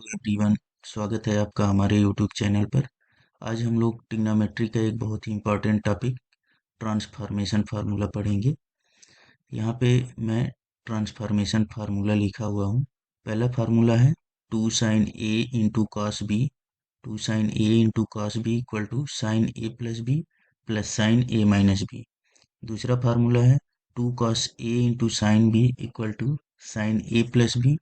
Everyone, स्वागत है आपका हमारे यूट्यूब चैनल पर। आज हम लोग ट्रिग्नोमेट्री का एक बहुत ही इम्पोर्टेंट टॉपिक ट्रांसफॉर्मेशन फार्मूला पढ़ेंगे। यहाँ पे मैं ट्रांसफॉर्मेशन फार्मूला लिखा हुआ हूँ। पहला फार्मूला है 2 sin a × cos b। 2 sin a × cos b equal to sine A plus B plus sine A minus B. दूसरा फार्मूला है 2 cos a × sin b equal to sine A plus B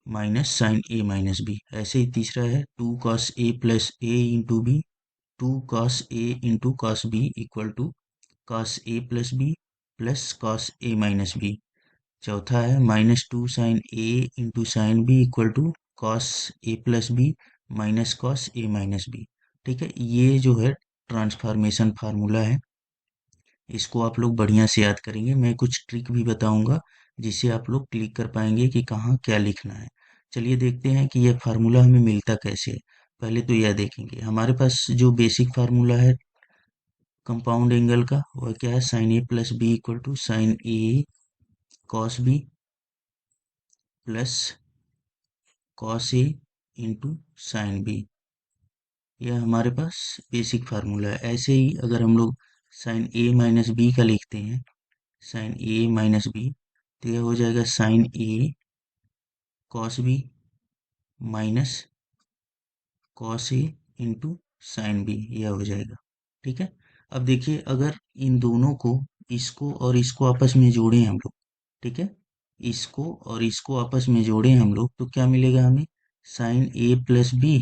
minus sine A minus B. ऐसे ही तीसरा है 2 cos a + a × b। 2 cos a × cos b equal to cos a plus B plus cos a minus b. चौथा है -2 sin a × sin b equal to cos a plus B minus cos a minus b. ठीक है, ये जो है transformation formula है। इसको आप लोग बढ़िया से याद करेंगे। मैं कुछ ट्रिक भी बताऊंगा जिससे आप लोग क्लिक कर पाएंगे कि कहाँ क्या लिखना है। चलिए देखते हैं कि यह फार्मूला हमें मिलता कैसे है। पहले तो यह देखेंगे, हमारे पास जो बेसिक फार्मूला है कंपाउंड एंगल का, वह क्या है, sine A plus b equal to sine a cos B plus cos A into sine b. यह हमारे पास बेसिक फार्मूला है। ऐसे ही अगर हम लोग साइन ए माइनस बी का लिखते हैं, साइन ए माइनस बी, तो यह हो जाएगा sign a cos B minus cos A into sine b, यह हो जाएगा। ठीक है, अब देखिए अगर इन दोनों को, इसको और इसको आपस में जोड़ें हम लोग, ठीक है, इसको और इसको आपस में जोड़ें हम लोग, तो क्या मिलेगा हमें, साइन ए प्लस बी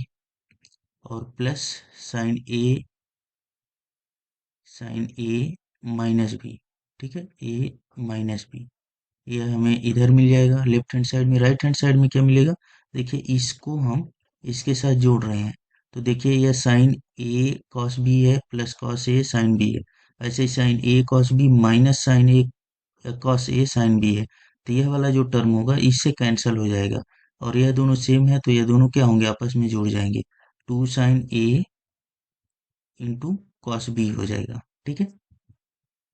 और प्लस साइन ए माइनस बी। ठीक है, ए माइनस बी, यह हमें इधर मिल जाएगा लेफ्ट हैंड साइड में। राइट हैंड साइड में क्या मिलेगा, देखिए इसको हम इसके साथ जोड़ रहे हैं, तो देखिए यह साइन ए कॉस बी है प्लस कॉस ए साइन बी है। ऐसे ही sign a cos B minus sine a cos A sine B है, तो यह वाला जो टर्म होगा इससे कैंसिल हो जाएगा और यह दोनों सेम है, तो यह दोनों क्या होंगे, आपस में जुड़ जाएंगे। 2 sin a × cos b हो जाएगा। ठीक है,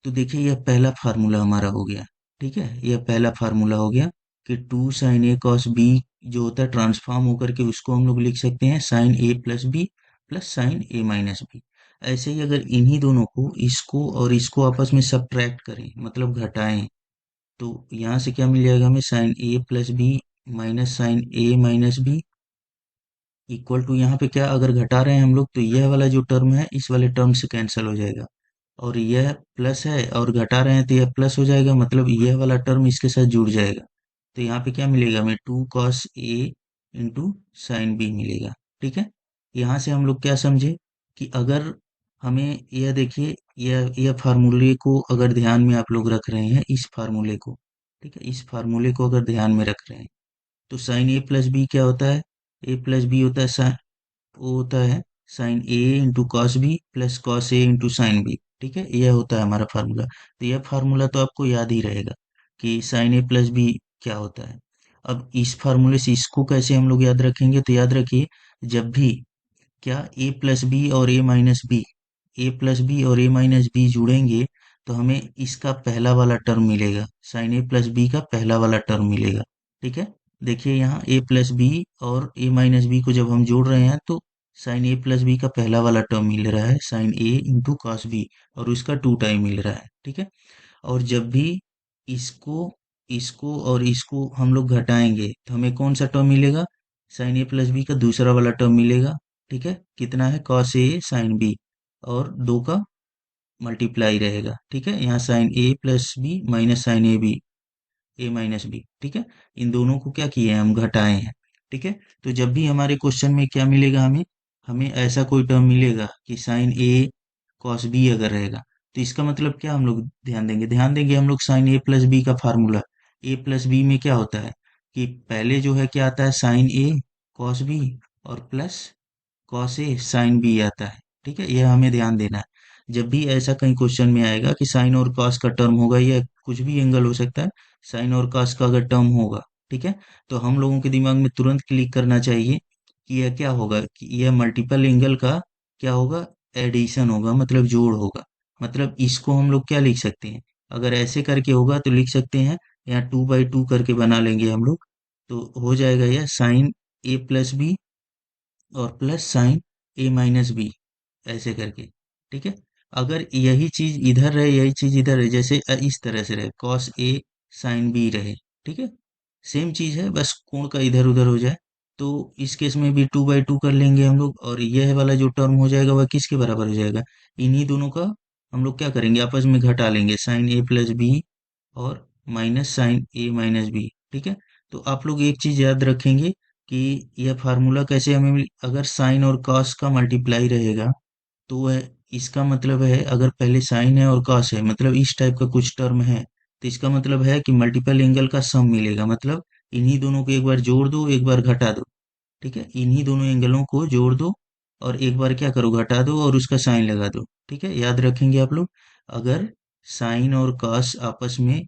तो देखिए यह पहला फार्मूला हमारा हो गया। ठीक है, यह पहला फार्मूला हो गया कि 2 sin a cos b जो होता है ट्रांसफॉर्म होकर के उसको हम लोग लिख सकते हैं साइन ए प्लस बी प्लस साइन ए माइनस बी। ऐसे ही अगर इन्हीं दोनों को, इसको और इसको आपस में सब्ट्रैक्ट करें, मतलब घटाएं, तो यहाँ से क्या मिल जाएगा हमें, sine A plus B minus sine A minus b equal to, यहाँ पे क्या अगर घटा रहे हैं हम लोग, तो यह वाला जो टर्म है इस वाले टर्म से कैंसिल हो जाएगा और यह प्लस है और घटा रहे हैं तो यह प्लस हो जाएगा, मतलब यह वाला टर्म इसके साथ जुड़ जाएगा। तो यहाँ पे क्या मिलेगा हमें, 2 cos a × sin b मिलेगा। ठीक है, यहाँ से हम लोग क्या समझे कि अगर हमें यह देखिए, यह फार्मूले को अगर ध्यान में आप लोग रख रहे हैं, इस फार्मूले को, ठीक है, इस फार्मूले को अगर ध्यान में रख रहे हैं, तो साइन ए प्लस बी क्या होता है, ए प्लस बी होता है वो होता है साइन ए into cos B plus cos ए इंटू साइन बी। ठीक है, यह होता है हमारा फार्मूला। तो यह फार्मूला तो आपको याद ही रहेगा कि साइन ए प्लस बी क्या होता है। अब इस फार्मूले से इसको कैसे हम लोग याद रखेंगे, तो याद रखिए, जब भी क्या ए प्लस बी और ए माइनस बी, ए प्लस बी और ए माइनस बी जुड़ेंगे, तो हमें इसका पहला वाला टर्म मिलेगा, साइन ए प्लस बी का पहला वाला टर्म मिलेगा। ठीक है, देखिए यहाँ ए प्लस बी और ए माइनस बी को जब हम जोड़ रहे हैं, तो साइन ए प्लस बी का पहला वाला टर्म मिल रहा है साइन ए इंटू कॉस बी, और उसका 2 टाइम मिल रहा है। ठीक है, और जब भी इसको इसको और इसको हम लोग घटाएंगे, तो हमें कौन सा टर्म मिलेगा, साइन ए प्लस बी का दूसरा वाला टर्म मिलेगा। ठीक है, कितना है, कॉस ए साइन बी, और 2 का मल्टीप्लाई रहेगा। ठीक है, यहाँ sine A plus B minus sine a b, a minus b. ठीक है, इन दोनों को क्या किए हैं, हम घटाए हैं। ठीक है, तो जब भी हमारे क्वेश्चन में क्या मिलेगा हमें, हमें ऐसा कोई टर्म मिलेगा कि साइन ए कॉस बी अगर रहेगा, तो इसका मतलब क्या हम लोग ध्यान देंगे हम लोग साइन ए प्लस बी का फार्मूला। ए प्लस बी में क्या होता है कि पहले जो है क्या आता है, साइन ए कॉस बी और प्लस कॉस ए साइन बी आता है। ठीक है, यह हमें ध्यान देना है। जब भी ऐसा कहीं क्वेश्चन में आएगा कि साइन और कॉस का टर्म होगा, या कुछ भी एंगल हो सकता है, साइन और कॉस का अगर टर्म होगा, ठीक है, तो हम लोगों के दिमाग में तुरंत क्लिक करना चाहिए कि यह क्या होगा, कि यह मल्टीपल एंगल का क्या होगा, एडिशन होगा, मतलब जोड़ होगा। मतलब इसको हम लोग क्या लिख सकते हैं, अगर ऐसे करके होगा तो लिख सकते हैं, यहाँ 2/2 करके बना लेंगे हम लोग, तो हो जाएगा यह साइन ए प्लस बी और प्लस साइन ए माइनस बी, ऐसे करके। ठीक है, अगर यही चीज इधर रहे, यही चीज इधर रहे, जैसे इस तरह से रहे, कॉस ए साइन बी रहे, ठीक है, सेम चीज है, बस कोण का इधर उधर हो जाए, तो इस केस में भी 2/2 कर लेंगे हम लोग, और यह वाला जो टर्म हो जाएगा वह किसके बराबर हो जाएगा, इन्हीं दोनों का हम लोग क्या करेंगे, आपस में घटा लेंगे, साइन ए प्लस बी और माइनस साइन ए माइनस बी। ठीक है, तो आप लोग एक चीज याद रखेंगे कि यह फार्मूला कैसे हमें अगर साइन और कॉस का मल्टीप्लाई रहेगा, तो वह, इसका मतलब है अगर पहले साइन है और कॉस है, मतलब इस टाइप का कुछ टर्म है, तो इसका मतलब है कि मल्टीपल एंगल का सम मिलेगा, मतलब इन्हीं दोनों को एक बार जोड़ दो, एक बार घटा दो। ठीक है, इन्हीं दोनों एंगलों को जोड़ दो और एक बार क्या करो, घटा दो और उसका साइन लगा दो। ठीक है, याद रखेंगे आप लोग, अगर साइन और कॉस आपस में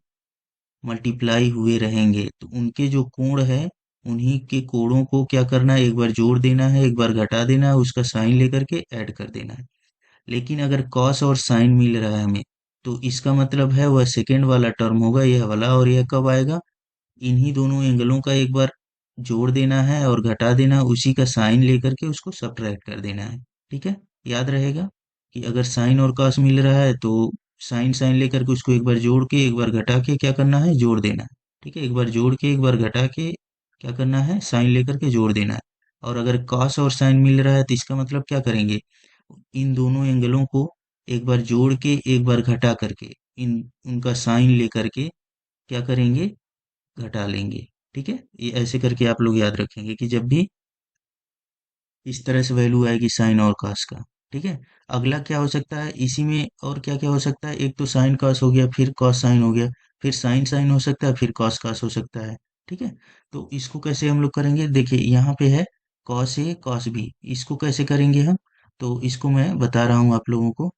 मल्टीप्लाई हुए रहेंगे तो उनके जो कोण है, उन्हीं के कोणों को क्या करना है, एक बार जोड़ देना है, एक बार घटा देना है, उसका साइन लेकर के ऐड कर देना है। लेकिन अगर कॉस और साइन मिल रहा है हमें, तो इसका मतलब है वह सेकेंड वाला टर्म होगा, यह वाला, और यह कब आएगा, इन्हीं दोनों एंगलों का एक बार जोड़ देना है और घटा देना, उसी का साइन लेकर के उसको सब्ट्रैक्ट कर देना है। ठीक है, याद रहेगा कि अगर साइन और कॉस मिल रहा है तो साइन साइन लेकर के उसको एक बार जोड़ के, एक बार घटा के क्या करना है, जोड़ देना है। ठीक है, एक बार जोड़ के, एक बार घटा के क्या करना है, साइन लेकर के जोड़ देना है। और अगर कॉस और साइन मिल रहा है तो इसका मतलब क्या करेंगे, इन दोनों एंगलों को एक बार जोड़ के, एक बार घटा करके, इन उनका साइन लेकर के क्या करेंगे, घटा लेंगे। ठीक है, ये ऐसे करके आप लोग याद रखेंगे कि जब भी इस तरह से वैल्यू आएगी साइन और कॉस का। ठीक है, अगला क्या हो सकता है इसी में, और क्या क्या हो सकता है, एक तो साइन कॉस हो गया, फिर कॉस साइन हो गया, फिर साइन साइन हो सकता है, फिर कॉस कॉस हो सकता है। ठीक है, तो इसको कैसे हम लोग करेंगे, देखिए यहाँ पे है कॉस ए कॉस बी, इसको कैसे करेंगे हम, तो इसको मैं बता रहा हूँ आप लोगों को।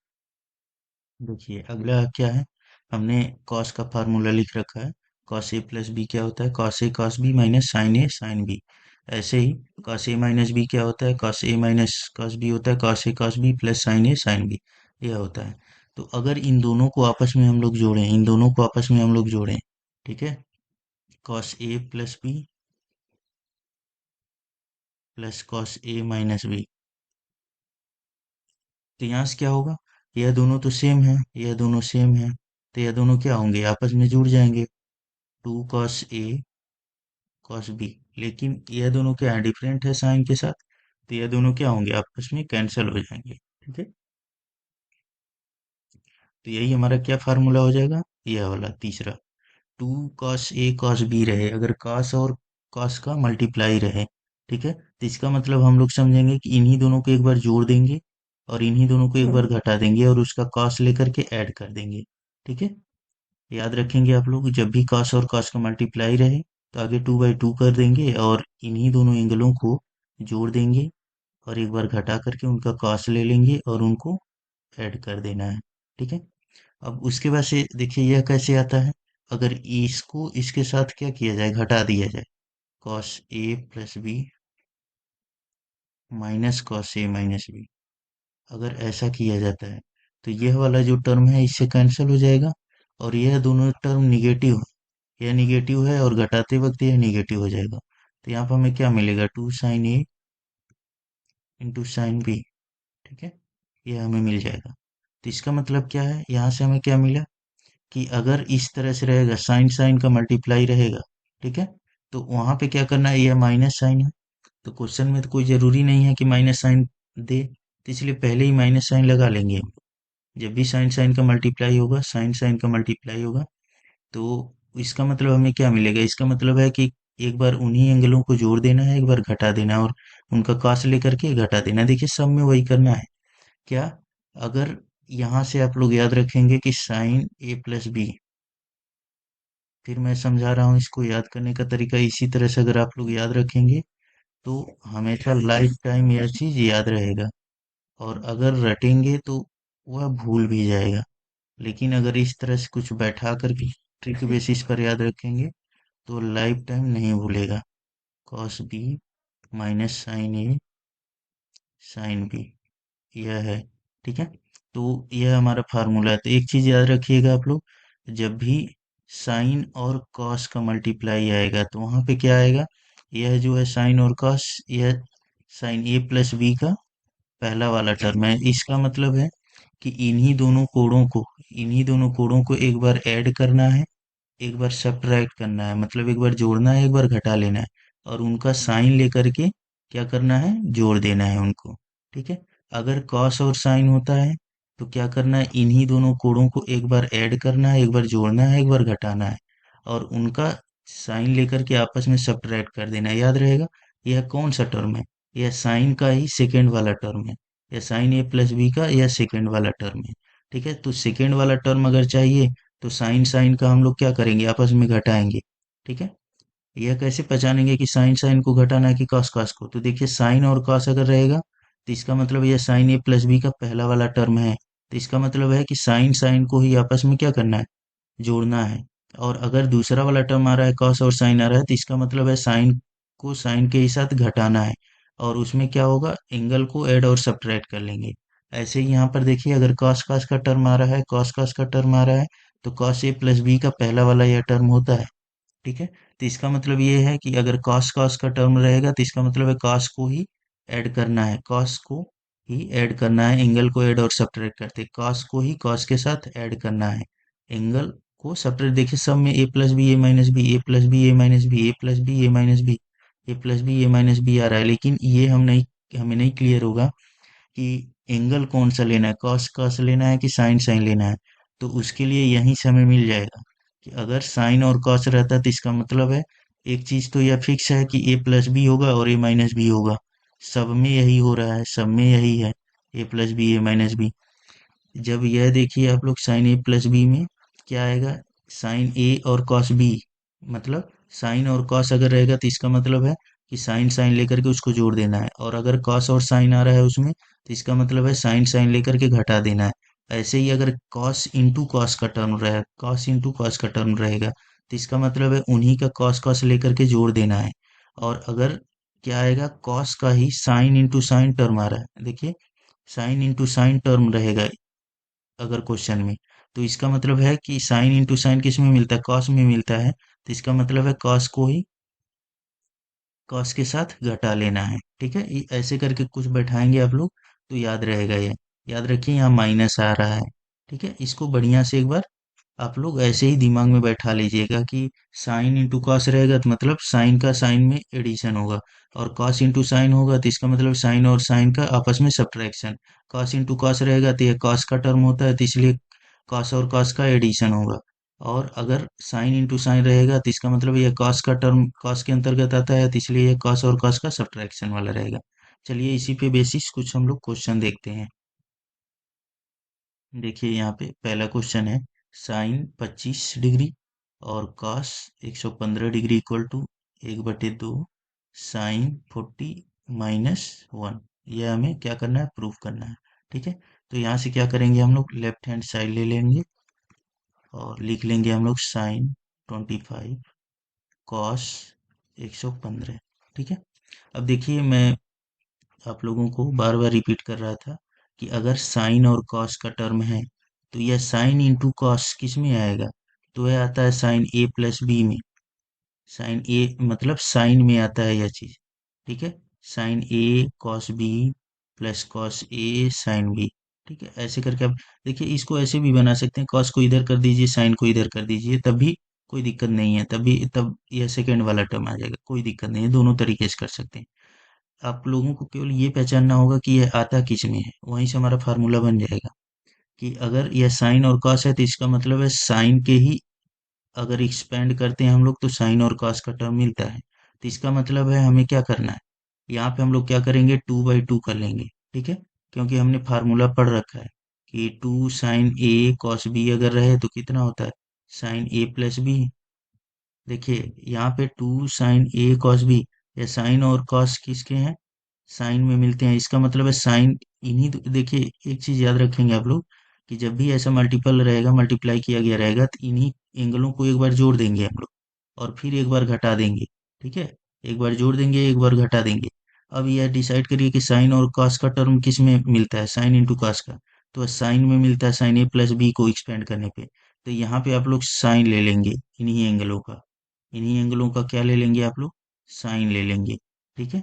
देखिए अगला क्या है, हमने कॉस का फार्मूला लिख रखा है, कॉस ए प्लस बी क्या होता है, cos a cos B minus sine A sine B. ऐसे ही कॉस ए माइनस बी क्या होता है, cos A minus cos B होता है cos a cos B plus sine A sign b, यह होता है। तो अगर इन दोनों को आपस में हम लोग जोड़ें, इन दोनों को आपस में हम लोग जोड़ें, ठीक है, cos A plus B plus cos A minus B, तो यहाँ से क्या होगा, यह दोनों तो सेम है, यह दोनों सेम है, तो यह दोनों क्या होंगे, आपस में जुड़ जाएंगे, two cos a cos b. लेकिन यह दोनों क्या है, डिफरेंट है साइन के साथ, तो यह दोनों क्या होंगे, आपस में कैंसिल हो जाएंगे। ठीक है, तो यही हमारा क्या फार्मूला हो जाएगा, यह वाला तीसरा, two cos a cos b रहे, अगर कॉस और कॉस का मल्टीप्लाई रहे, ठीक है, तो इसका मतलब हम लोग समझेंगे कि इन्हीं दोनों को एक बार जोड़ देंगे और इन्हीं दोनों को एक बार घटा देंगे और उसका कॉस लेकर के ऐड कर देंगे। ठीक है, याद रखेंगे आप लोग, जब भी कॉस और कॉस का मल्टीप्लाई रहे तो आगे 2/2 कर देंगे और इन्हीं दोनों एंगलों को जोड़ देंगे और एक बार घटा करके उनका कॉस ले लेंगे और उनको ऐड कर देना है। ठीक है, अब उसके बाद से देखिए यह कैसे आता है, अगर इसको इसके साथ क्या किया जाए, घटा दिया जाए, cos A plus B minus cos A minus B, अगर ऐसा किया जाता है तो यह वाला जो टर्म है इससे कैंसिल हो जाएगा और यह दोनों टर्म निगेटिव है, यह निगेटिव है और घटाते वक्त यह निगेटिव हो जाएगा, तो यहाँ पर हमें क्या मिलेगा, टू साइन ए इंटू साइन बी। ठीक है, यह हमें मिल जाएगा। तो इसका मतलब क्या है, यहाँ से हमें क्या मिला कि अगर इस तरह से रहेगा, साइन साइन का मल्टीप्लाई रहेगा, ठीक है, तो वहां पे क्या करना है, यह माइनस साइन है, तो क्वेश्चन में तो कोई जरूरी नहीं है कि माइनस साइन दे, तो इसलिए पहले ही माइनस साइन लगा लेंगे हम। जब भी साइन साइन का मल्टीप्लाई होगा, साइन साइन का मल्टीप्लाई होगा, तो इसका मतलब हमें क्या मिलेगा, इसका मतलब है कि एक बार उन्हीं एंगलों को जोड़ देना है, एक बार घटा देना है और उनका कास लेकर के घटा देना है। देखिए सब में वही करना है क्या, अगर यहाँ से आप लोग याद रखेंगे कि साइन ए प्लस बी, फिर मैं समझा रहा हूँ इसको याद करने का तरीका, इसी तरह से अगर आप लोग याद रखेंगे तो हमेशा लाइफ टाइम यह चीज याद रहेगा, और अगर रटेंगे तो वह भूल भी जाएगा। लेकिन अगर इस तरह से कुछ बैठा कर के ट्रिक बेसिस पर याद रखेंगे तो लाइफ टाइम नहीं भूलेगा, कॉस बी माइनस साइन ए साइन बी, यह है। ठीक है, तो यह हमारा फार्मूला है, तो एक चीज याद रखिएगा आप लोग, जब भी साइन और कॉस का मल्टीप्लाई आएगा तो वहां पे क्या आएगा, यह जो है साइन और कॉस, यह साइन ए प्लस बी का पहला वाला टर्म है। इसका मतलब है कि इन्हीं दोनों कोणों को एक बार ऐड करना है, एक बार सब्ट्रैक्ट करना है, मतलब एक बार जोड़ना है, एक बार घटा लेना है, और उनका साइन लेकर के क्या करना है, जोड़ देना है उनको। ठीक है। अगर कॉस और साइन होता है तो क्या करना है, इन्हीं दोनों कोणों को एक बार ऐड करना है, एक बार जोड़ना है, एक बार घटाना है, और उनका साइन लेकर के आपस में सब्ट्रैक्ट कर देना है। याद रहेगा, यह कौन सा टर्म है, यह साइन का ही सेकेंड वाला टर्म है, यह साइन ए प्लस बी का यह सेकेंड वाला टर्म है। ठीक है, तो सेकेंड वाला टर्म अगर चाहिए तो साइन साइन का हम लोग क्या करेंगे, आपस में घटाएंगे। ठीक है। यह कैसे पहचानेंगे कि साइन साइन को घटाना है कि कॉस कॉस को, तो देखिए साइन और कॉस अगर रहेगा तो इसका मतलब यह साइन ए प्लस बी का पहला वाला टर्म है, तो इसका मतलब है कि साइन साइन को ही आपस में क्या करना है, जोड़ना है। और अगर दूसरा वाला टर्म आ रहा है कॉस और साइन आ रहा है तो इसका मतलब है साइन को साइन के ही साथ घटाना है, और उसमें क्या होगा, एंगल को ऐड और सब्ट्रैक्ट कर लेंगे। ऐसे ही यहाँ पर देखिए, अगर कॉस कॉस का टर्म आ रहा है, कॉस कॉस का टर्म आ रहा है, तो कॉस ए प्लस बी का पहला वाला यह टर्म होता है। ठीक है। तो इसका मतलब ये है कि अगर कॉस कॉस का टर्म रहेगा तो इसका मतलब है कॉस को ही ऐड करना है, कॉस को ही ऐड करना है, एंगल को ऐड और सब्ट्रैक्ट करते कॉस को ही कॉस के साथ ऐड करना है, एंगल को सब्ट्रैक्ट। देखिए सब में ए plus B a minus B, A plus B a minus B, A plus B a minus B, A plus B a minus B आ रहा है, लेकिन ये हमें नहीं क्लियर होगा कि एंगल कौन सा लेना है, कॉस कॉस लेना है कि साइन साइन लेना है। तो उसके लिए यहीं से हमें मिल जाएगा कि अगर साइन और कॉस रहता है तो इसका मतलब है, एक चीज तो यह फिक्स है कि ए प्लस बी होगा और ए माइनस बी होगा, सब में यही हो रहा है, सब में यही है, ए plus B a minus B. जब यह देखिए आप लोग साइन ए प्लस बी में क्या आएगा, साइन ए और कॉस बी, मतलब साइन और कॉस अगर रहेगा तो इसका मतलब है कि साइन साइन लेकर के उसको जोड़ देना है, और अगर कॉस और साइन आ रहा है उसमें तो इसका मतलब है साइन साइन लेकर के घटा देना है। ऐसे ही अगर कॉस इंटू कॉस का टर्म रहेगा, कॉस इंटू कॉस का टर्म रहेगा तो इसका मतलब है उन्हीं का कॉस कॉस लेकर के जोड़ देना है। और अगर क्या आएगा, कॉस का ही साइन इंटू साइन टर्म आ रहा है, देखिए साइन इंटू साइन टर्म रहेगा अगर क्वेश्चन में, तो इसका मतलब है कि साइन इंटू साइन किस में मिलता है, कॉस में मिलता है, तो इसका मतलब है कॉस को ही कॉस के साथ घटा लेना है। ठीक है, ऐसे करके कुछ बैठाएंगे आप लोग तो याद रहेगा ये। याद रखिए यहाँ माइनस आ रहा है। ठीक है, इसको बढ़िया से एक बार आप लोग ऐसे ही दिमाग में बैठा लीजिएगा कि साइन इंटू कॉस रहेगा तो मतलब साइन का साइन में एडिशन होगा, और कॉस इंटू साइन होगा तो इसका मतलब साइन और साइन का आपस में सब्ट्रैक्शन। कॉस इंटू कॉस रहेगा तो यह कॉस का टर्म होता है तो इसलिए कॉस और कॉस का एडिशन होगा, और अगर साइन इंटू साइन रहेगा तो इसका मतलब यह कॉस का टर्म कॉस के अंतर्गत आता है तो इसलिए यह कॉस और कॉस का सब्ट्रैक्शन वाला रहेगा। चलिए इसी पे बेसिस कुछ हम लोग क्वेश्चन देखते हैं। देखिए यहाँ पे पहला क्वेश्चन है, साइन 25 डिग्री और cos 115 degree equal to 1/2 sine 40 - 1, यह हमें क्या करना है, प्रूफ करना है। ठीक है, तो यहाँ से क्या करेंगे, हम लोग लेफ्ट हैंड साइड ले लेंगे और लिख लेंगे हम लोग साइन 25 कॉस 115। ठीक है। अब देखिए मैं आप लोगों को बार बार रिपीट कर रहा था कि अगर साइन और कॉस का टर्म है तो यह साइन इंटू कॉस किस में आएगा, तो यह आता है साइन ए प्लस बी में, साइन ए मतलब साइन में आता है यह चीज। ठीक है, sine a cos B plus cos A sine B. ठीक है, ऐसे करके आप देखिए, इसको ऐसे भी बना सकते हैं, कॉस को इधर कर दीजिए, साइन को इधर कर दीजिए, तब भी कोई दिक्कत नहीं है, तब यह सेकेंड वाला टर्म आ जाएगा, कोई दिक्कत नहीं है, दोनों तरीके से कर सकते हैं। आप लोगों को केवल ये पहचानना होगा कि यह आता किस में है, वहीं से हमारा फार्मूला बन जाएगा कि अगर यह साइन और कॉस है तो इसका मतलब है साइन के ही अगर एक्सपेंड करते हैं हम लोग तो साइन और कॉस का टर्म मिलता है। तो इसका मतलब है हमें क्या करना है, यहाँ पे हम लोग क्या करेंगे, 2/2 कर लेंगे। ठीक है, क्योंकि हमने फार्मूला पढ़ रखा है कि 2 sin a cos b अगर रहे तो कितना होता है, साइन ए प्लस बी। देखिए यहाँ पे 2 sin a cos b, ये साइन और कॉस किसके हैं, साइन में मिलते हैं, इसका मतलब है साइन देखिए एक चीज याद रखेंगे आप लोग कि जब भी ऐसा मल्टीपल रहेगा, मल्टीप्लाई किया गया रहेगा तो इन्हीं एंगलों को एक बार जोड़ देंगे हम लोग और फिर एक बार घटा देंगे। ठीक है, एक बार जोड़ देंगे, एक बार घटा देंगे। अब यह डिसाइड करिए कि साइन और कॉस का टर्म किस में मिलता है, साइन इंटू कॉस का, तो साइन में मिलता है साइन ए प्लस बी को एक्सपेंड करने पे, तो यहाँ पे आप लोग साइन ले लेंगे इन्हीं एंगलों का, इन्हीं एंगलों का क्या ले लेंगे आप लोग, साइन ले लेंगे। ठीक है,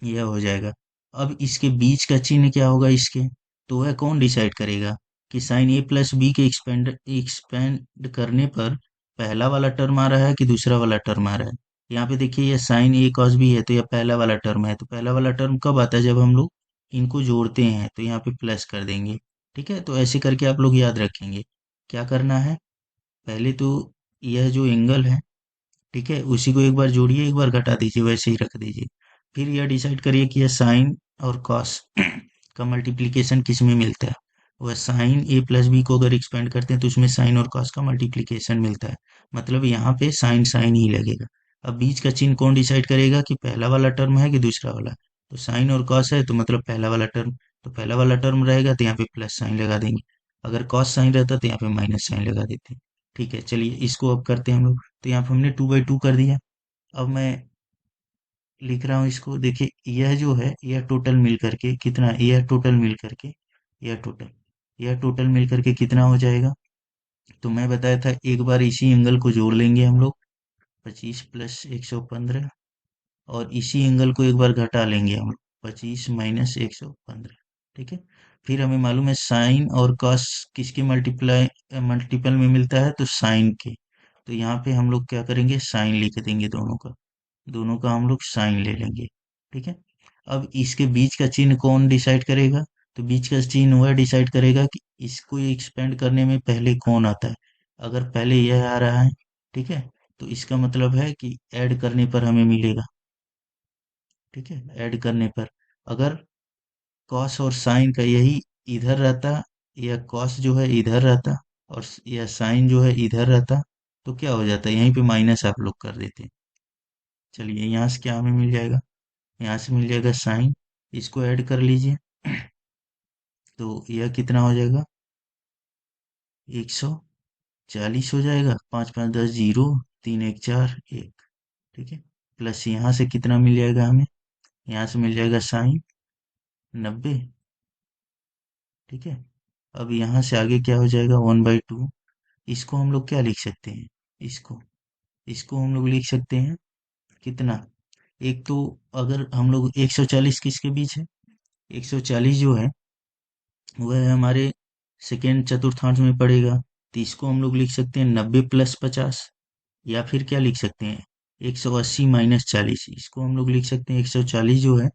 यह हो जाएगा। अब इसके बीच का चिन्ह क्या होगा इसके, तो वह कौन डिसाइड करेगा कि साइन ए प्लस बी के एक्सपेंड एक्सपेंड करने पर पहला वाला टर्म आ रहा है कि दूसरा वाला टर्म आ रहा है। यहाँ पे देखिए यह साइन ए कॉस बी है, तो यह पहला वाला टर्म है। तो पहला वाला टर्म कब आता है, जब हम लोग इनको जोड़ते हैं, तो यहाँ पे प्लस कर देंगे। ठीक है, तो ऐसे करके आप लोग याद रखेंगे। क्या करना है, पहले तो यह जो एंगल है, ठीक है, उसी को एक बार जोड़िए, एक बार घटा दीजिए, वैसे ही रख दीजिए। फिर यह डिसाइड करिए कि यह साइन और कॉस का मल्टीप्लिकेशन किस में मिलता है। वह साइन ए प्लस बी को अगर एक्सपेंड करते हैं तो उसमें साइन और कॉस का मल्टीप्लिकेशन मिलता है। मतलब यहाँ पे साइन साइन ही लगेगा। अब बीच का चिन्ह कौन डिसाइड करेगा कि पहला वाला टर्म है कि दूसरा वाला। तो साइन और कॉस है तो मतलब पहला वाला टर्म, तो पहला वाला टर्म रहेगा तो यहाँ पे प्लस साइन लगा देंगे। अगर कॉस साइन रहता तो यहाँ पे माइनस साइन लगा देते हैं। ठीक है, चलिए इसको अब करते हैं हम लोग। तो यहाँ पे हमने 2/2 कर दिया। अब मैं लिख रहा हूँ इसको, देखिए यह जो है यह टोटल मिल करके कितना, यह टोटल मिल करके, यह टोटल यह टोटल मिल करके कितना हो जाएगा। तो मैं बताया था एक बार इसी एंगल को जोड़ लेंगे हम लोग, 25 प्लस 115, और इसी एंगल को एक बार घटा लेंगे हम लोग, 25 माइनस 115। ठीक है, फिर हमें मालूम है साइन और कॉस किसके मल्टीपल में मिलता है, तो साइन के। तो यहाँ पे हम लोग क्या करेंगे, साइन लिख देंगे दोनों का, दोनों का हम लोग साइन ले लेंगे। ठीक है, अब इसके बीच का चिन्ह कौन डिसाइड करेगा, तो बीच का चिन्ह वह डिसाइड करेगा कि इसको एक्सपेंड करने में पहले कौन आता है। अगर पहले यह आ रहा है, ठीक है, तो इसका मतलब है कि ऐड करने पर हमें मिलेगा। ठीक है, ऐड करने पर अगर कॉस और साइन का यही इधर रहता, या कॉस जो है इधर रहता और या साइन जो है इधर रहता, तो क्या हो जाता है, यहीं पे माइनस आप लोग कर देते। चलिए यहाँ से क्या हमें मिल जाएगा, यहाँ से मिल जाएगा साइन, इसको ऐड कर लीजिए। तो यह कितना हो जाएगा, 140 हो जाएगा। 5 5 10 जीरो, 3 1 4 1। ठीक है, प्लस यहाँ से कितना मिल जाएगा हमें, यहाँ से मिल जाएगा साइन 90। ठीक है, अब यहाँ से आगे क्या हो जाएगा, 1/2। इसको हम लोग क्या लिख सकते हैं, इसको इसको हम लोग लिख सकते हैं कितना, एक तो अगर हम लोग 140 किसके बीच है, 140 जो है वह हमारे सेकेंड चतुर्थांश में पड़ेगा। तो इसको हम लोग लिख सकते हैं 90 + 50, या फिर क्या लिख सकते हैं 180 माइनस 40। इसको हम लोग लिख सकते हैं 140 जो है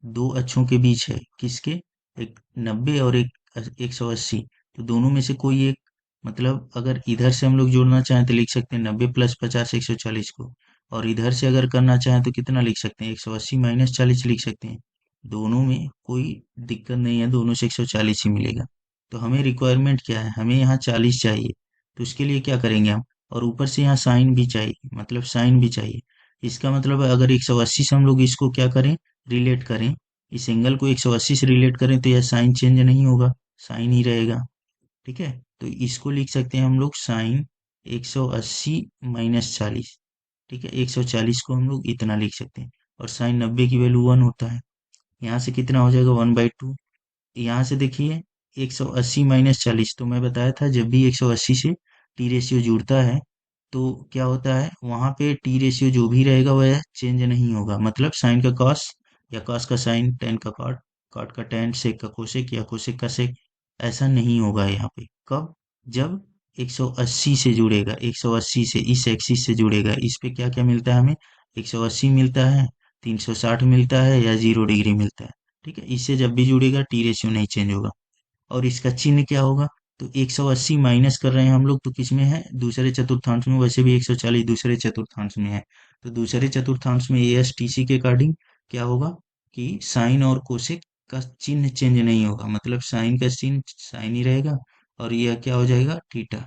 दो अक्षों के बीच है, किसके, एक 90 और एक 180। तो दोनों में से कोई एक, मतलब अगर इधर से हम लोग जोड़ना चाहें तो लिख सकते हैं 90 + 50 140 को, और इधर से अगर करना चाहें तो कितना लिख सकते हैं 180 माइनस 40 लिख सकते हैं। दोनों में कोई दिक्कत नहीं है, दोनों से 140 ही मिलेगा। तो हमें रिक्वायरमेंट क्या है, हमें यहाँ 40 चाहिए। तो उसके लिए क्या करेंगे हम, और ऊपर से यहाँ साइन भी चाहिए, मतलब साइन भी चाहिए। इसका मतलब है अगर 180 से हम लोग इसको क्या करें, रिलेट करें, इस एंगल को 180 से रिलेट करें, तो यह साइन चेंज नहीं होगा, साइन ही रहेगा। ठीक है, तो इसको लिख सकते हैं हम लोग साइन 180 माइनस 40। ठीक है, 140 को हम लोग इतना लिख सकते हैं, और साइन 90 की वैल्यू 1 होता है। यहाँ से कितना हो जाएगा, 1/2। यहाँ से देखिए 180 माइनस 40, तो मैं बताया था जब भी 180 से टी रेशियो जुड़ता है तो क्या होता है, वहां पे टी रेशियो जो भी रहेगा वह चेंज नहीं होगा। मतलब साइन का कॉस, या कॉस का साइन, टेन का कॉट, कॉट का टेन, सेक का कोसेक, या कोसेक का सेक, ऐसा नहीं होगा यहाँ पे। कब, जब 180 से जुड़ेगा, 180 से इस एक्सिस से जुड़ेगा, इस पे क्या क्या मिलता है हमें, 180 मिलता है, 360 मिलता है, या 0 डिग्री मिलता है। ठीक है, इससे जब भी जुड़ेगा टी रेशियो नहीं चेंज होगा। और इसका चिन्ह क्या होगा, तो 180 माइनस कर रहे हैं हम लोग, तो किस में है, दूसरे चतुर्थांश में। वैसे भी 140 दूसरे चतुर्थांश में है, तो दूसरे चतुर्थांश में ए एस टी सी के अकॉर्डिंग क्या होगा कि साइन और कोसेक का चिन्ह चेंज नहीं होगा। मतलब साइन का चिन्ह साइन ही रहेगा, और यह क्या हो जाएगा, थीटा,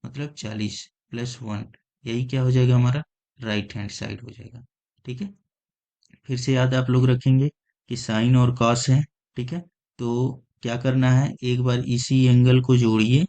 मतलब 40 + 1, यही क्या हो जाएगा हमारा, राइट हैंड साइड हो जाएगा। ठीक है, फिर से याद आप लोग रखेंगे कि साइन और कॉस है। ठीक है, तो क्या करना है, एक बार इसी एंगल को जोड़िए,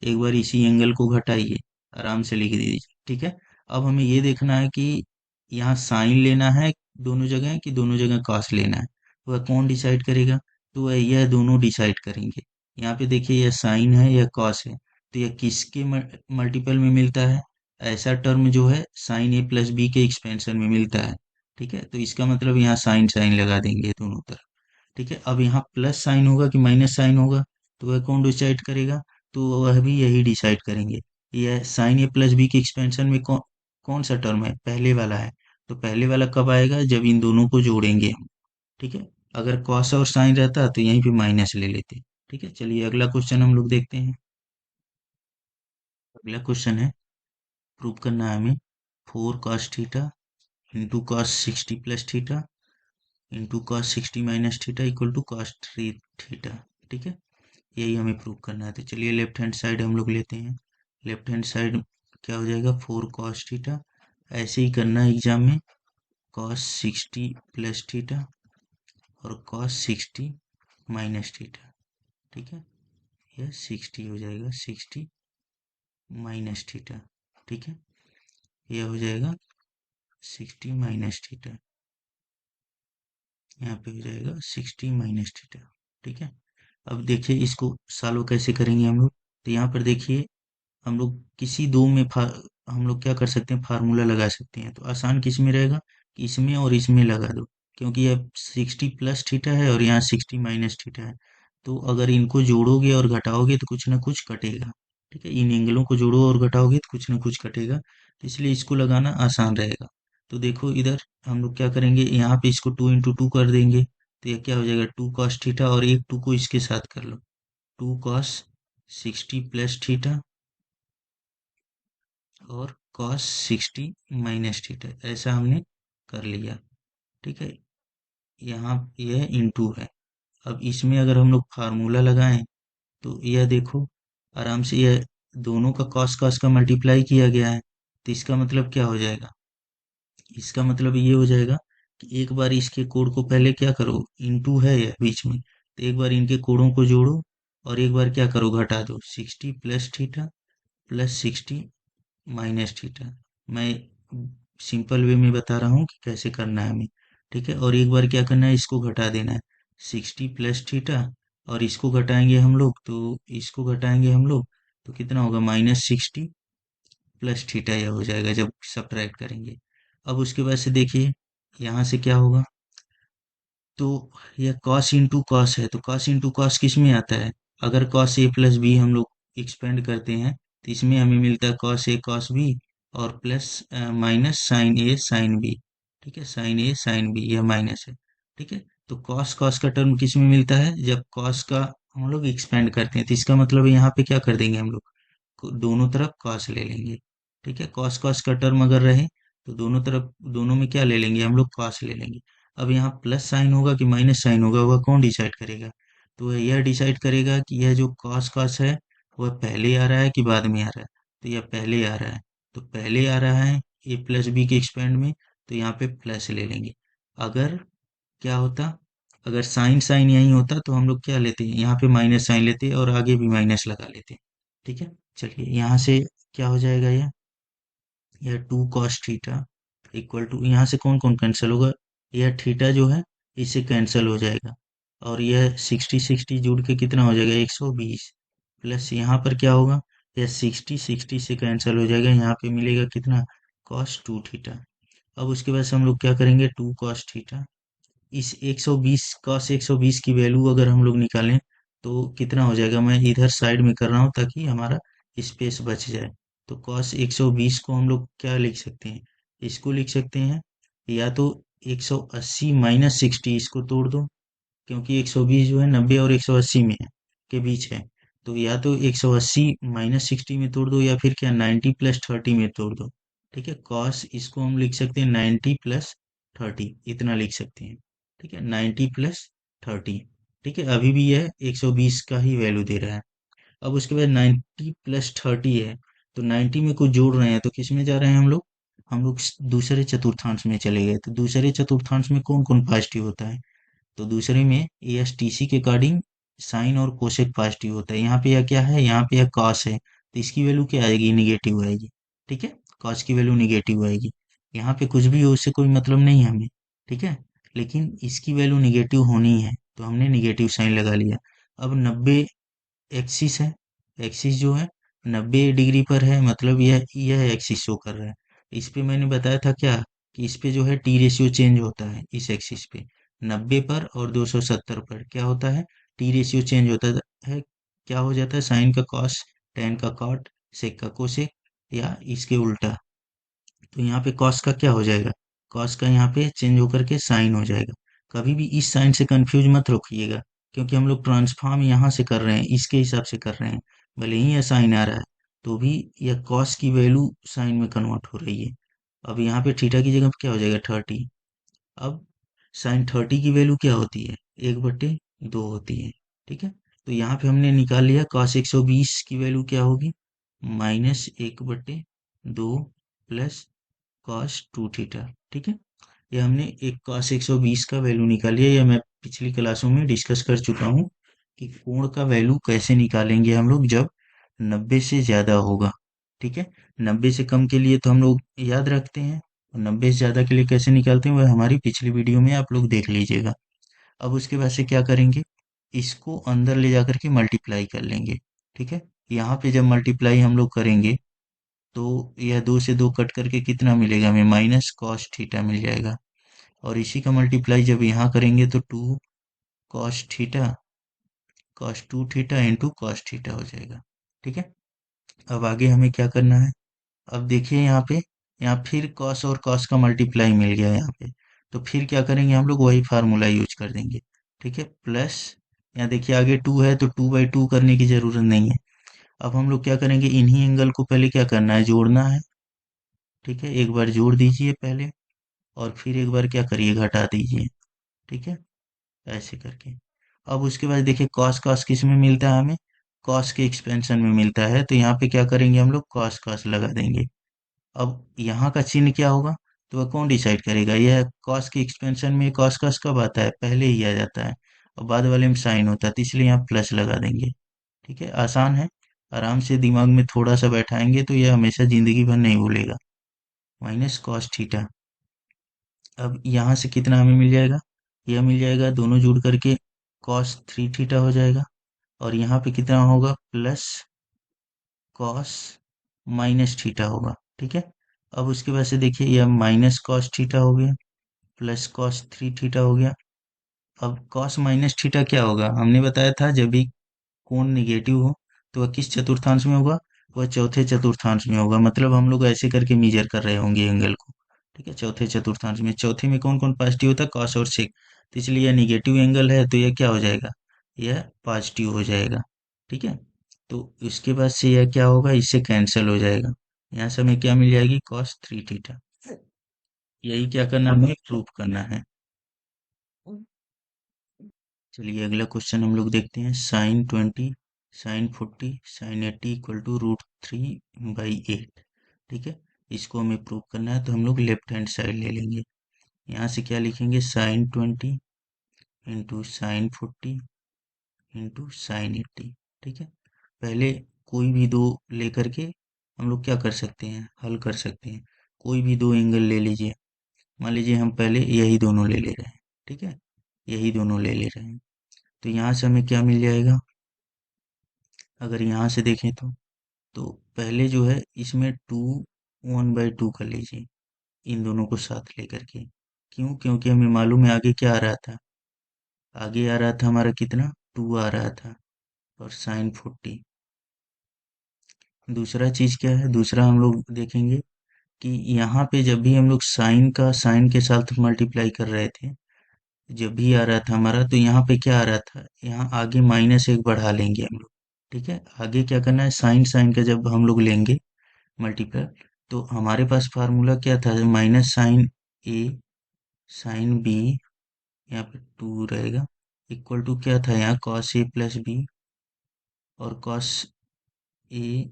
एक बार इसी एंगल को घटाइए, आराम से लिख दीजिए। ठीक है, अब हमें ये देखना है कि यहाँ साइन लेना है दोनों जगह, कि दोनों जगह कॉस लेना है। वह कौन डिसाइड करेगा, तो वह यह दोनों डिसाइड करेंगे। यहाँ पे देखिए यह साइन है, यह कॉस है, तो यह किसके मल्टीपल में मिलता है, ऐसा टर्म जो है साइन ए प्लस बी के एक्सपेंशन में मिलता है। ठीक है, तो इसका मतलब यहाँ साइन साइन लगा देंगे दोनों तरफ। ठीक है, अब यहाँ प्लस साइन होगा कि माइनस साइन होगा, तो वह कौन डिसाइड करेगा? तो वह भी यही डिसाइड करेंगे। यह साइन ए प्लस बी के एक्सपेंशन में कौन कौन सा टर्म है? पहले वाला है। तो पहले वाला कब आएगा? जब इन दोनों को जोड़ेंगे हम। ठीक है, अगर कॉस और साइन रहता तो यहीं पे माइनस ले लेते। ठीक है, चलिए अगला क्वेश्चन हम लोग देखते हैं। अगला क्वेश्चन है, प्रूव करना है हमें 4 cos theta into cos 60 plus theta into cos 60 minus theta equal to cos 3 theta. ठीक है, यही हमें प्रूव करना है। तो चलिए लेफ्ट हैंड साइड हम लोग लेते हैं। लेफ्ट हैंड साइड क्या हो जाएगा? 4 cos थीटा। ऐसे ही करना है एग्जाम में, कॉस 60 प्लस थीटा और कॉस 60 माइनस थीटा। ठीक है, यह 60 हो जाएगा, 60 माइनस थीटा। ठीक है, यह हो जाएगा 60 माइनस थीटा। यहाँ पे हो जाएगा 60 माइनस थीटा। ठीक है, अब देखिए इसको सॉल्व कैसे करेंगे हम लोग। तो यहाँ पर देखिए, हम लोग किसी दो में हम लोग क्या कर सकते हैं? फार्मूला लगा सकते हैं। तो आसान किस में रहेगा? कि इसमें और इसमें लगा दो, क्योंकि यह 60 प्लस थीटा है और यहाँ 60 माइनस थीटा है। तो अगर इनको जोड़ोगे और घटाओगे तो कुछ ना कुछ कटेगा। ठीक है, इन एंगलों को जोड़ो और घटाओगे तो कुछ ना कुछ कटेगा, तो इसलिए इसको लगाना आसान रहेगा। तो देखो इधर हम लोग क्या करेंगे, यहाँ पे इसको 2 इंटू 2 कर देंगे, तो ये क्या हो जाएगा? 2 cos थीटा, और एक 2 को इसके साथ कर लो, 2 cos 60 प्लस थीटा और cos 60 माइनस थीटा, ऐसा हमने कर लिया। ठीक है, यहाँ यह इंटू है। अब इसमें अगर हम लोग फार्मूला लगाएं तो यह देखो, आराम से यह दोनों का cos cos का मल्टीप्लाई किया गया है। तो इसका मतलब क्या हो जाएगा? इसका मतलब ये हो जाएगा कि एक बार इसके कोड को पहले क्या करो, इंटू है यह बीच में, तो एक बार इनके कोडों को जोड़ो और एक बार क्या करो, घटा दो, 60 plus theta plus 60 minus theta. मैं सिंपल वे में बता रहा हूँ कि कैसे करना है हमें। ठीक है, और एक बार क्या करना है, इसको घटा देना है, 60 प्लस थीटा, और इसको घटाएंगे हम लोग, तो इसको घटाएंगे हम लोग तो कितना होगा? -60 प्लस थीटा यह हो जाएगा जब सब्ट्रैक्ट करेंगे। अब उसके बाद से देखिए यहाँ से क्या होगा, तो यह cos इंटू कॉस है, तो cos इंटू कॉस किस में आता है? अगर cos a प्लस बी हम लोग एक्सपेंड करते हैं तो इसमें हमें मिलता है cos a cos b और plus minus sine a sine b। ठीक है, साइन a साइन b यह माइनस है। ठीक है, तो cos cos का टर्म किस में मिलता है? जब cos का हम लोग एक्सपेंड करते हैं, तो इसका मतलब यहाँ पे क्या कर देंगे हम लोग, दोनों तरफ cos ले लेंगे। ठीक है, cos cos का टर्म अगर रहे तो दोनों तरफ, दोनों में क्या ले लेंगे हम लोग? cos ले लेंगे। अब यहाँ प्लस साइन होगा कि माइनस साइन होगा, वह कौन डिसाइड करेगा? तो वह यह डिसाइड करेगा कि यह जो cos cos है वह पहले आ रहा है कि बाद में आ रहा है। तो यह पहले आ रहा है, तो पहले आ रहा है ए प्लस बी के एक्सपेंड में, तो यहाँ पे प्लस ले लेंगे। अगर क्या होता, अगर साइन साइन यही होता तो हम लोग क्या लेते हैं, यहाँ पे माइनस साइन लेते और आगे भी माइनस लगा लेते। ठीक है, चलिए यहाँ से क्या हो जाएगा, यह 2 cos थीटा इक्वल टू, यहाँ से कौन कौन कैंसिल होगा? यह थीटा जो है इससे कैंसिल हो जाएगा, और यह 60 60 जुड़ के कितना हो जाएगा? 120, प्लस यहाँ पर क्या होगा, यह 60 60 से कैंसिल हो जाएगा, यहाँ पे मिलेगा कितना? cos 2 theta. अब उसके बाद से हम लोग क्या करेंगे, 2 cos थीटा, इस 120 cos 120 की वैल्यू अगर हम लोग निकालें तो कितना हो जाएगा? मैं इधर साइड में कर रहा हूँ ताकि हमारा स्पेस बच जाए। तो cos 120 को हम लोग क्या लिख सकते हैं? इसको लिख सकते हैं, या तो 180 माइनस 60, इसको तोड़ दो, क्योंकि 120 जो है 90 और 180 में है, के बीच है। तो या तो 180 माइनस 60 में तोड़ दो, या फिर क्या 90 प्लस 30 में तोड़ दो। ठीक है, कॉस इसको हम लिख सकते हैं 90 प्लस 30, इतना लिख सकते हैं। ठीक है, 90 प्लस 30। ठीक है, अभी भी यह 120 का ही वैल्यू दे रहा है। अब उसके बाद 90 प्लस 30 है, तो 90 में कुछ जोड़ रहे हैं, तो किस में जा रहे हैं हम लोग? हम लोग दूसरे चतुर्थांश में चले गए। तो दूसरे चतुर्थांश में कौन कौन पॉजिटिव होता है? तो दूसरे में ASTC के अकॉर्डिंग साइन और कोसेक पॉजिटिव होता है। यहाँ पे यह क्या है, यहाँ पे यह कॉस है, तो इसकी वैल्यू क्या आएगी? निगेटिव आएगी। ठीक है, कॉस की वैल्यू निगेटिव आएगी। यहाँ पे कुछ भी हो, उससे कोई मतलब नहीं है हमें। ठीक है, लेकिन इसकी वैल्यू निगेटिव होनी है, तो हमने निगेटिव साइन लगा लिया। अब 90 एक्सिस है, एक्सिस जो है 90 डिग्री पर है, मतलब यह एक्सिस शो कर रहा है। इस पे मैंने बताया था क्या, कि इस पे जो है टी रेशियो चेंज होता है इस एक्सिस पे, 90 पर और 270 पर क्या होता है, टी रेशियो चेंज होता है। क्या हो जाता है, साइन का कॉस, टेन का कॉट, सेक का कोसेक, या इसके उल्टा। तो यहाँ पे कॉस का क्या हो जाएगा, कॉस का यहाँ पे चेंज होकर के साइन हो जाएगा। कभी भी इस साइन से कंफ्यूज मत रखिएगा, क्योंकि हम लोग ट्रांसफॉर्म यहाँ से कर रहे हैं, इसके हिसाब से कर रहे हैं। भले ही यह साइन आ रहा है, तो भी यह कॉस की वैल्यू साइन में कन्वर्ट हो रही है। अब यहाँ पे थीटा की जगह पे क्या हो जाएगा, 30। अब साइन 30 की वैल्यू क्या होती है, 1/2 होती है। ठीक है, तो यहाँ पे हमने निकाल लिया कॉस 120 की वैल्यू क्या होगी, -1/2 प्लस कॉस 2 थीटा। ठीक है, ये हमने एक कॉस 120 का वैल्यू निकाल लिया। यह मैं पिछली क्लासों में डिस्कस कर चुका हूँ कि कोण का वैल्यू कैसे निकालेंगे हम लोग जब 90 से ज़्यादा होगा। ठीक है, 90 से कम के लिए तो हम लोग याद रखते हैं, और 90 से ज़्यादा के लिए कैसे निकालते हैं वह हमारी पिछली वीडियो में आप लोग देख लीजिएगा। अब उसके बाद से क्या करेंगे, इसको अंदर ले जाकर के मल्टीप्लाई कर लेंगे। ठीक है, यहाँ पे जब मल्टीप्लाई हम लोग करेंगे तो यह 2 से 2 कट करके कितना मिलेगा हमें, माइनस कॉस थीटा मिल जाएगा। और इसी का मल्टीप्लाई जब यहाँ करेंगे तो 2 cos theta, cos 2 theta into cos theta हो जाएगा। ठीक है, अब आगे हमें क्या करना है, अब देखिए यहाँ पे, यहाँ फिर कॉस और कॉस का मल्टीप्लाई मिल गया यहाँ पे। तो फिर क्या करेंगे हम लोग, वही फार्मूला यूज कर देंगे। ठीक है, प्लस यहाँ देखिए आगे 2 है तो 2/2 करने की जरूरत नहीं है। अब हम लोग क्या करेंगे, इन्हीं एंगल को पहले क्या करना है, जोड़ना है। ठीक है, एक बार जोड़ दीजिए पहले, और फिर एक बार क्या करिए, घटा दीजिए। ठीक है, ऐसे करके। अब उसके बाद देखिए कॉस कॉस किस में मिलता है हमें, कॉस के एक्सपेंशन में मिलता है। तो यहाँ पे क्या करेंगे हम लोग, कॉस कॉस लगा देंगे। अब यहाँ का चिन्ह क्या होगा, तो वह कौन डिसाइड करेगा, यह कॉस के एक्सपेंशन में कॉस कॉस कब आता है, पहले ही आ जाता है, और बाद वाले में साइन होता है, तो इसलिए यहाँ प्लस लगा देंगे। ठीक है, आसान है, आराम से दिमाग में थोड़ा सा बैठाएंगे तो यह हमेशा जिंदगी भर नहीं भूलेगा। माइनस कॉस थीटा, अब यहाँ से कितना हमें मिल जाएगा, यह मिल जाएगा दोनों जुड़ करके कॉस 3 थीटा हो जाएगा। और यहाँ पे कितना होगा, प्लस कॉस माइनस थीटा होगा। ठीक है, अब उसके बाद से देखिए यह माइनस कॉस थीटा हो गया, प्लस कॉस 3 थीटा हो गया। अब कॉस माइनस थीटा क्या होगा, हमने बताया था जब भी कोण निगेटिव हो तो वह किस चतुर्थांश में होगा, वह चौथे चतुर्थांश में होगा। मतलब हम लोग ऐसे करके मीजर कर रहे होंगे एंगल को। ठीक है, चौथे चतुर्थांश में, चौथे में कौन कौन पॉजिटिव होता है, कॉस और सेक। तो इसलिए यह निगेटिव एंगल है तो यह क्या हो जाएगा, यह पॉजिटिव हो जाएगा। ठीक है, तो इसके बाद से यह क्या होगा, इससे कैंसिल हो जाएगा। यहाँ से हमें क्या मिल जाएगी, cos 3 थीटा। यही क्या करना है, हमें प्रूफ करना है। चलिए अगला क्वेश्चन हम लोग देखते हैं, sin 20, sin 40, sin 80 equal to √3/8। ठीक है, इसको हमें प्रूव करना है, तो हम लोग लेफ्ट हैंड साइड ले लेंगे। यहाँ से क्या लिखेंगे, sin 20 into sin 40 into sin 80। ठीक है, पहले कोई भी दो लेकर के हम लोग क्या कर सकते हैं, हल कर सकते हैं। कोई भी दो एंगल ले लीजिए, मान लीजिए हम पहले यही दोनों ले ले रहे हैं। ठीक है, यही दोनों ले ले रहे हैं, तो यहाँ से हमें क्या मिल जाएगा, अगर यहाँ से देखें तो पहले जो है इसमें 1/2 कर लीजिए, इन दोनों को साथ लेकर के। क्यों, क्योंकि हमें मालूम है आगे क्या आ रहा था, आगे आ रहा था हमारा कितना, 2 आ रहा था, और sin 40। दूसरा चीज क्या है, दूसरा हम लोग देखेंगे कि यहाँ पे जब भी हम लोग साइन का साइन के साथ मल्टीप्लाई कर रहे थे, जब भी आ रहा था हमारा, तो यहाँ पे क्या आ रहा था, यहाँ आगे -1 बढ़ा लेंगे हम लोग। ठीक है, आगे क्या करना है, साइन साइन का जब हम लोग लेंगे मल्टीप्लाई, तो हमारे पास फार्मूला क्या था, -sin A sin B, यहाँ पे 2 रहेगा, इक्वल टू क्या था यहाँ, cos A + B और cos A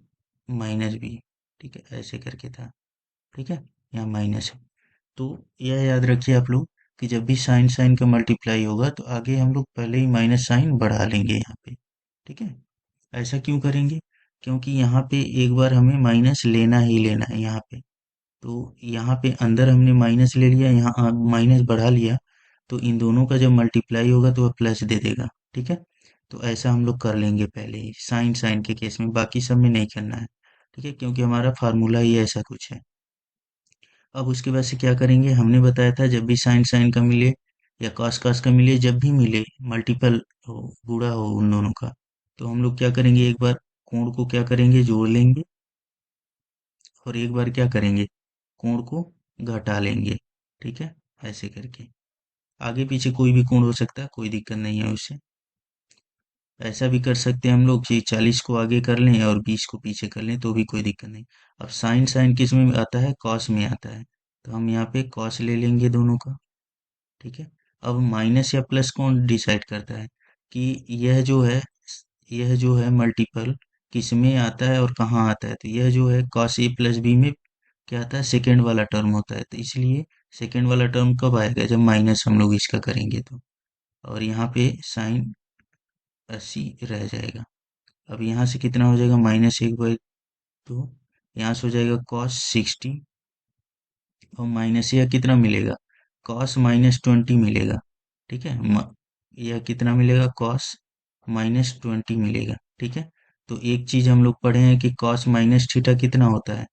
- B। ठीक है, ऐसे करके था। ठीक है, यहाँ माइनस है। तो यह याद रखिए आप लोग कि जब भी साइन साइन का मल्टीप्लाई होगा तो आगे हम लोग पहले ही माइनस साइन बढ़ा लेंगे यहाँ पे। ठीक है, ऐसा क्यों करेंगे, क्योंकि यहाँ पे एक बार हमें माइनस लेना ही लेना है यहाँ पे। तो यहाँ पे अंदर हमने माइनस ले लिया, यहाँ माइनस बढ़ा लिया, तो इन दोनों का जब मल्टीप्लाई होगा तो वह प्लस दे देगा। ठीक है, तो ऐसा हम लोग कर लेंगे पहले ही साइन साइन के केस में, बाकी सब में नहीं करना है। ठीक है, क्योंकि हमारा फार्मूला ही ऐसा कुछ है। अब उसके बाद से क्या करेंगे, हमने बताया था जब भी साइन साइन का मिले या कॉस कॉस का मिले, जब भी मिले मल्टीपल हो, गुणा हो उन दोनों का, तो हम लोग क्या करेंगे, एक बार कोण को क्या करेंगे, जोड़ लेंगे, और एक बार क्या करेंगे, कोण को घटा लेंगे। ठीक है, ऐसे करके आगे पीछे कोई भी कोण हो सकता है, कोई दिक्कत नहीं है उससे। ऐसा भी कर सकते हैं हम लोग कि 40 को आगे कर लें और 20 को पीछे कर लें, तो भी कोई दिक्कत नहीं। अब साइन साइन किस में आता है, कॉस में आता है, तो हम यहाँ पे कॉस ले लेंगे दोनों का। ठीक है, अब माइनस या प्लस कौन डिसाइड करता है कि यह जो है मल्टीपल किस में आता है और कहाँ आता है, तो यह जो है कॉस ए प्लस बी में क्या आता है, सेकेंड वाला टर्म होता है, तो इसलिए सेकेंड वाला टर्म कब आएगा, जब माइनस हम लोग इसका करेंगे तो। और यहाँ पे साइन 80 रह जाएगा। अब यहाँ से कितना हो जाएगा, -1/2, यहाँ से हो जाएगा cos 60, और माइनस यह कितना मिलेगा, cos -20 मिलेगा। ठीक है, यह कितना मिलेगा, cos -20 मिलेगा। ठीक है, तो एक चीज हम लोग पढ़े हैं कि cos माइनस थीटा कितना होता है,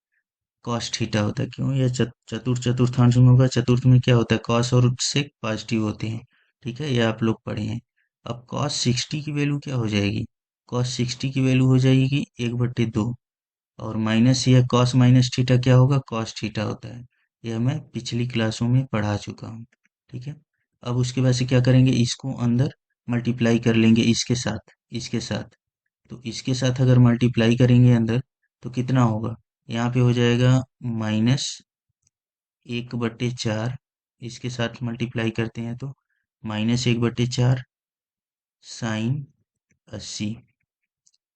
cos थीटा होता है। क्यों, यह चतुर्थांश में होगा, चतुर्थ में क्या होता है, cos और sec पॉजिटिव होते हैं। ठीक है, यह आप लोग पढ़े हैं। अब cos 60 की वैल्यू क्या हो जाएगी, cos 60 की वैल्यू हो जाएगी 1/2, और माइनस यह कॉस माइनस थीटा क्या होगा, कॉस थीटा होता है। यह मैं पिछली क्लासों में पढ़ा चुका हूँ। ठीक है, अब उसके बाद से क्या करेंगे, इसको अंदर मल्टीप्लाई कर लेंगे इसके साथ। तो इसके साथ अगर मल्टीप्लाई करेंगे अंदर, तो कितना होगा, यहाँ पे हो जाएगा -1/4, इसके साथ मल्टीप्लाई करते हैं तो -1/4 साइन 80,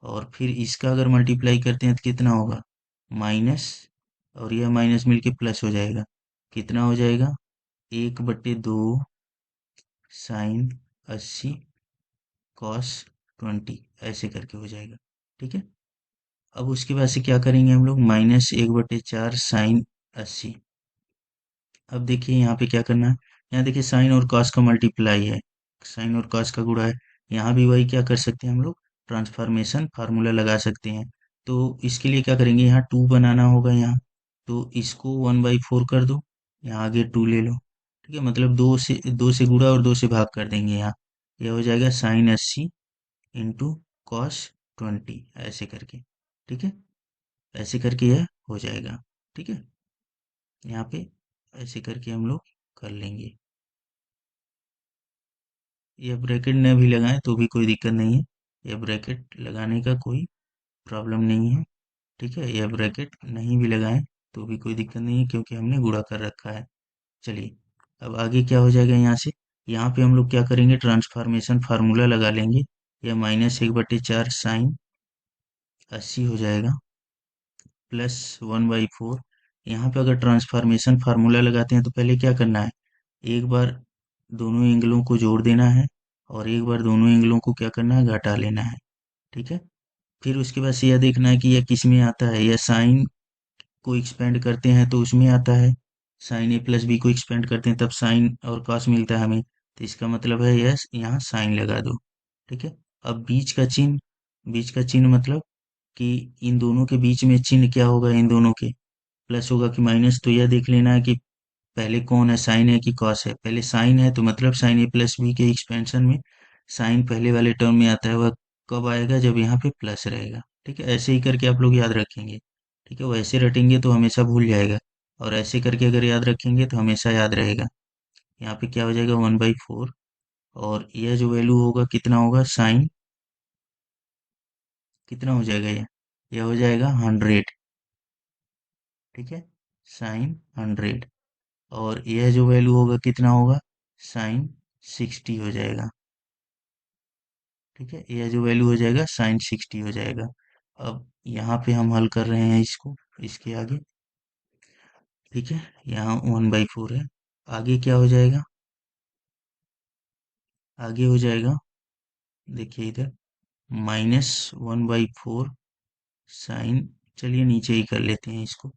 और फिर इसका अगर मल्टीप्लाई करते हैं तो कितना होगा, माइनस, और यह माइनस मिलके प्लस हो जाएगा, कितना हो जाएगा, 1/2 साइन 80 cos 20, ऐसे करके हो जाएगा। ठीक है, अब उसके बाद से क्या करेंगे हम लोग, -1/4 साइन 80। अब देखिए यहाँ पे क्या करना है, यहाँ देखिए साइन और कॉस का मल्टीप्लाई है, साइन और कॉस का गुणा है। यहाँ भी वही क्या कर सकते हैं हम लोग, ट्रांसफॉर्मेशन फार्मूला लगा सकते हैं। तो इसके लिए क्या करेंगे, यहाँ 2 बनाना होगा यहाँ, तो इसको 1/4 कर दो, यहाँ आगे 2 ले लो। ठीक है, मतलब दो से गुणा और 2 से भाग कर देंगे यहाँ, यह हो जाएगा साइन 80 इंटू cos 20, ऐसे करके। ठीक है, ऐसे करके यह हो जाएगा। ठीक है, यहाँ पे ऐसे करके हम लोग कर लेंगे। यह ब्रैकेट न भी लगाएं तो भी कोई दिक्कत नहीं है, यह ब्रैकेट लगाने का कोई प्रॉब्लम नहीं है। ठीक है, यह ब्रैकेट नहीं भी लगाएं तो भी कोई दिक्कत नहीं है, क्योंकि हमने गुणा कर रखा है। चलिए, अब आगे क्या हो जाएगा, यहाँ से यहाँ पे हम लोग क्या करेंगे, ट्रांसफॉर्मेशन फार्मूला लगा लेंगे। यह -1/4 साइन 80 हो जाएगा, प्लस 1/4। यहाँ पे अगर ट्रांसफॉर्मेशन फार्मूला लगाते हैं तो पहले क्या करना है, एक बार दोनों एंगलों को जोड़ देना है, और एक बार दोनों एंगलों को क्या करना है, घटा लेना है। ठीक है, फिर उसके बाद से यह देखना है कि यह किस में आता है, यह साइन को एक्सपेंड करते हैं तो उसमें आता है, साइन ए प्लस बी को एक्सपेंड करते हैं तब साइन और कॉस मिलता है हमें, तो इसका मतलब है यह यहाँ साइन लगा दो। ठीक है, अब बीच का चिन्ह मतलब कि इन दोनों के बीच में चिन्ह क्या होगा, इन दोनों के प्लस होगा कि माइनस, तो यह देख लेना है कि पहले कौन है, साइन है कि कॉस है। पहले साइन है तो मतलब साइन ए प्लस बी के एक्सपेंशन में साइन पहले वाले टर्म में आता है, वह कब आएगा, जब यहाँ पे प्लस रहेगा। ठीक है, ऐसे ही करके आप लोग याद रखेंगे। ठीक है, वैसे रटेंगे तो हमेशा भूल जाएगा, और ऐसे करके अगर याद रखेंगे तो हमेशा याद रहेगा। यहाँ पे क्या हो जाएगा, 1/4, और यह जो वैल्यू होगा कितना होगा, साइन कितना हो जाएगा, यह हो जाएगा 100। ठीक है, साइन 100, और यह जो वैल्यू होगा कितना होगा, साइन 60 हो जाएगा। ठीक है, यह जो वैल्यू हो जाएगा साइन 60 हो जाएगा। अब यहाँ पे हम हल कर रहे हैं इसको, इसके आगे। ठीक है, यहाँ 1/4 है, आगे क्या हो जाएगा, आगे हो जाएगा, देखिए इधर -1/4 साइन, चलिए नीचे ही कर लेते हैं इसको,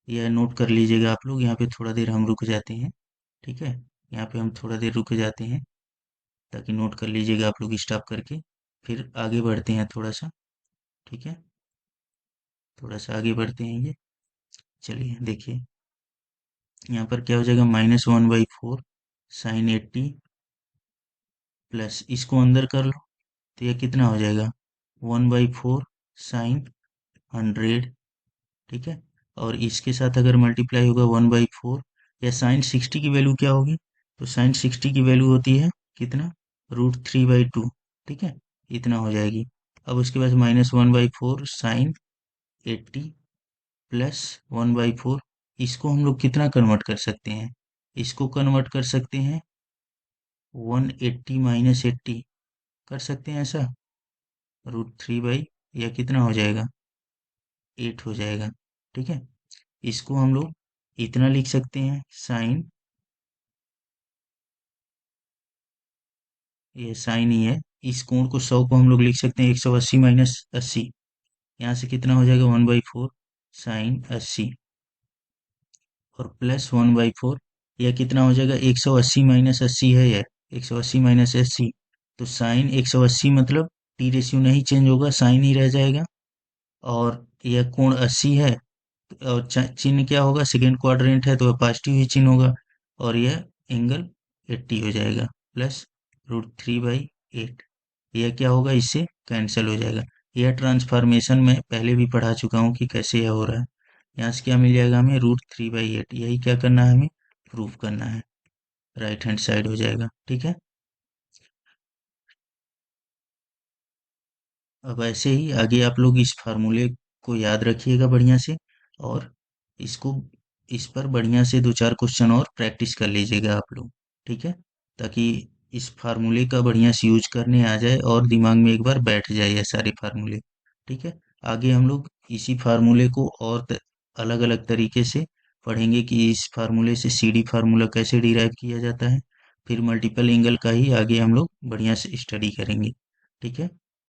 यह नोट कर लीजिएगा आप लोग, यहाँ पे थोड़ा देर हम रुक जाते हैं। ठीक है, यहाँ पे हम थोड़ा देर रुक जाते हैं, ताकि नोट कर लीजिएगा आप लोग स्टॉप करके, फिर आगे बढ़ते हैं थोड़ा सा। ठीक है, थोड़ा सा आगे बढ़ते हैं ये, चलिए देखिए। यहाँ पर क्या हो जाएगा, -1/4 साइन 80 प्लस इसको अंदर कर लो, तो यह कितना हो जाएगा, 1/4 साइन 100। ठीक है, और इसके साथ अगर मल्टीप्लाई होगा 1/4, या साइन 60 की वैल्यू क्या होगी, तो साइन 60 की वैल्यू होती है कितना, √3/2। ठीक है, इतना हो जाएगी। अब उसके बाद -1/4 साइन 80 प्लस 1/4, इसको हम लोग कितना कन्वर्ट कर सकते हैं, इसको कन्वर्ट कर सकते हैं 180 -80, कर सकते हैं ऐसा, √3 या कितना हो जाएगा, 8 हो जाएगा। ठीक है, इसको हम लोग इतना लिख सकते हैं साइन, ये साइन ही है, इस कोण को 100 को हम लोग लिख सकते हैं 180 -80, यहाँ से कितना हो जाएगा 1/4 साइन 80 और प्लस 1/4, यह कितना हो जाएगा 180 -80 है, यह 180 -80, तो साइन 180 मतलब टी रेशियो नहीं चेंज होगा, साइन ही रह जाएगा। और यह कोण 80 है, और चिन्ह क्या होगा, सेकेंड क्वाड्रेंट है तो पॉजिटिव ही चिन्ह होगा, और यह एंगल 80 हो जाएगा, प्लस √3/8, यह क्या होगा, इससे कैंसिल हो जाएगा। यह ट्रांसफॉर्मेशन में पहले भी पढ़ा चुका हूँ कि कैसे यह हो रहा है। यहाँ से क्या मिल जाएगा हमें, √3/8, यही क्या करना है हमें, प्रूव करना है, राइट हैंड साइड हो जाएगा। ठीक है, अब ऐसे ही आगे आप लोग इस फार्मूले को याद रखिएगा बढ़िया से, और इसको, इस पर बढ़िया से दो चार क्वेश्चन और प्रैक्टिस कर लीजिएगा आप लोग। ठीक है, ताकि इस फार्मूले का बढ़िया से यूज करने आ जाए और दिमाग में एक बार बैठ जाए ये सारे फार्मूले। ठीक है, आगे हम लोग इसी फार्मूले को और अलग अलग तरीके से पढ़ेंगे कि इस फार्मूले से सी डी फार्मूला कैसे डिराइव किया जाता है, फिर मल्टीपल एंगल का ही आगे हम लोग बढ़िया से स्टडी करेंगे। ठीक है।